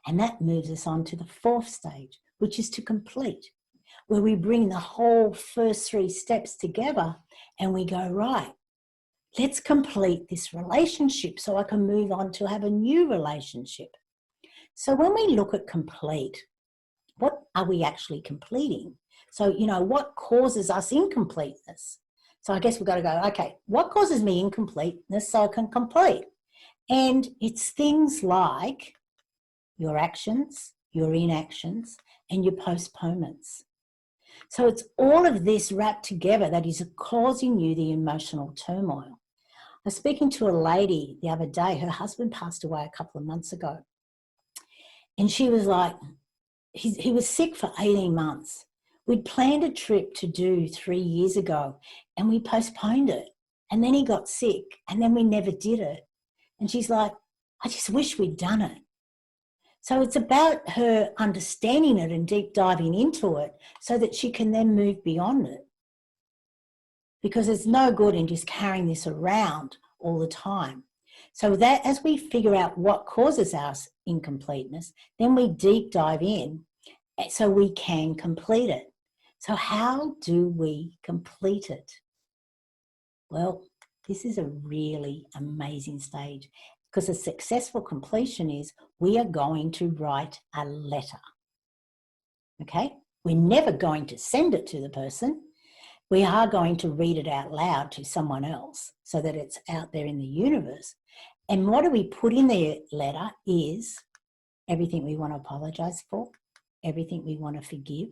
And that moves us on to the fourth stage, which is to complete, where we bring the whole first three steps together and we go, right, let's complete this relationship so I can move on to have a new relationship. So when we look at complete, what are we actually completing? So, what causes us incompleteness? So I guess we've got to go, okay, what causes me incompleteness so I can complete? And it's things like your actions, your inactions, and your postponements. So it's all of this wrapped together that is causing you the emotional turmoil. I was speaking to a lady the other day. Her husband passed away a couple of months ago. And she was like, he was sick for 18 months. We'd planned a trip to do 3 years ago and we postponed it. And then he got sick and then we never did it. And she's like, I just wish we'd done it. So it's about her understanding it and deep diving into it so that she can then move beyond it. Because it's no good in just carrying this around all the time. So that as we figure out what causes our incompleteness, then we deep dive in so we can complete it. So how do we complete it? Well, this is a really amazing stage because a successful completion is we are going to write a letter. Okay? We're never going to send it to the person. We are going to read it out loud to someone else so that it's out there in the universe. And what do we put in the letter is everything we want to apologize for, everything we want to forgive,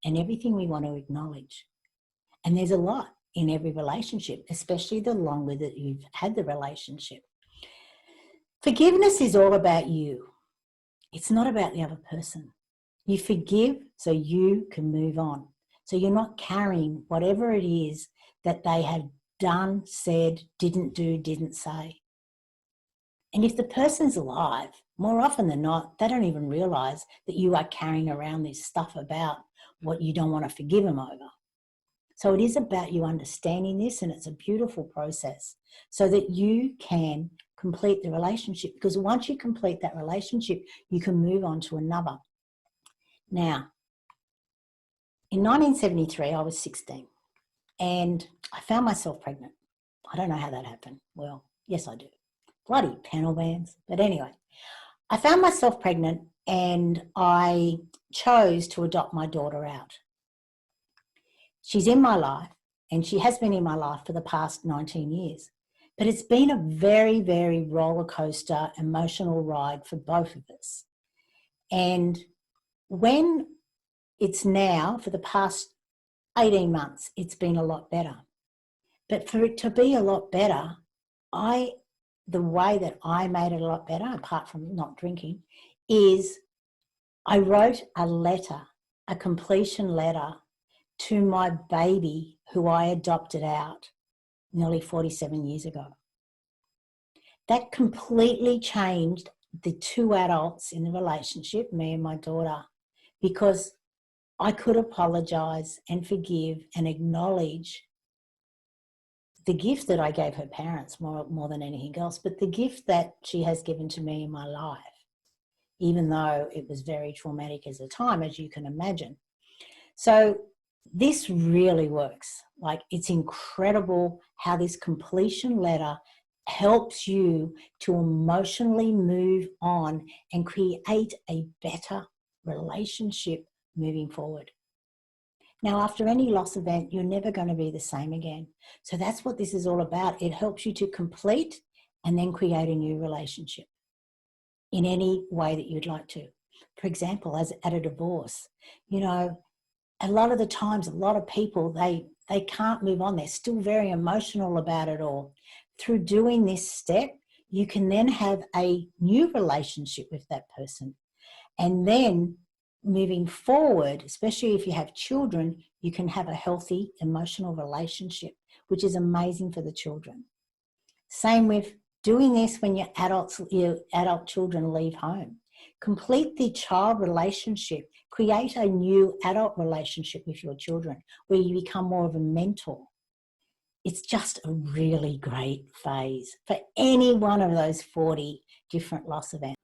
and everything we want to acknowledge. And there's a lot in every relationship, especially the longer that you've had the relationship. Forgiveness is all about you. It's not about the other person. You forgive so you can move on. So you're not carrying whatever it is that they have done, said, didn't do, didn't say. And if the person's alive, more often than not, they don't even realize that you are carrying around this stuff about what you don't want to forgive them over. So it is about you understanding this, and it's a beautiful process so that you can complete the relationship, because once you complete that relationship, you can move on to another. Now, in 1973, I was 16 and I found myself pregnant. I don't know how that happened. Well, yes, I do. Bloody panel bands. But anyway, I found myself pregnant and I chose to adopt my daughter out. She's in my life and she has been in my life for the past 19 years. But it's been a very, very roller coaster emotional ride for both of us. And when it's now, for the past 18 months, it's been a lot better. But for it to be a lot better, the way that I made it a lot better, apart from not drinking, is I wrote a letter, a completion letter to my baby who I adopted out nearly 47 years ago. That completely changed the two adults in the relationship, me and my daughter, because I could apologize and forgive and acknowledge the gift that I gave her parents more than anything else, but the gift that she has given to me in my life, even though it was very traumatic as a time, as you can imagine. So this really works. Like, it's incredible how this completion letter helps you to emotionally move on and create a better relationship moving forward. Now, after any loss event, you're never going to be the same again. So that's what this is all about. It helps you to complete and then create a new relationship in any way that you'd like to. For example, as at a divorce, a lot of the times, a lot of people, they can't move on. They're still very emotional about it all. Through doing this step, you can then have a new relationship with that person. And then moving forward, especially if you have children, you can have a healthy emotional relationship, which is amazing for the children. Same with doing this when your adult children leave home. Complete the child relationship. Create a new adult relationship with your children where you become more of a mentor. It's just a really great phase for any one of those 40 different loss events.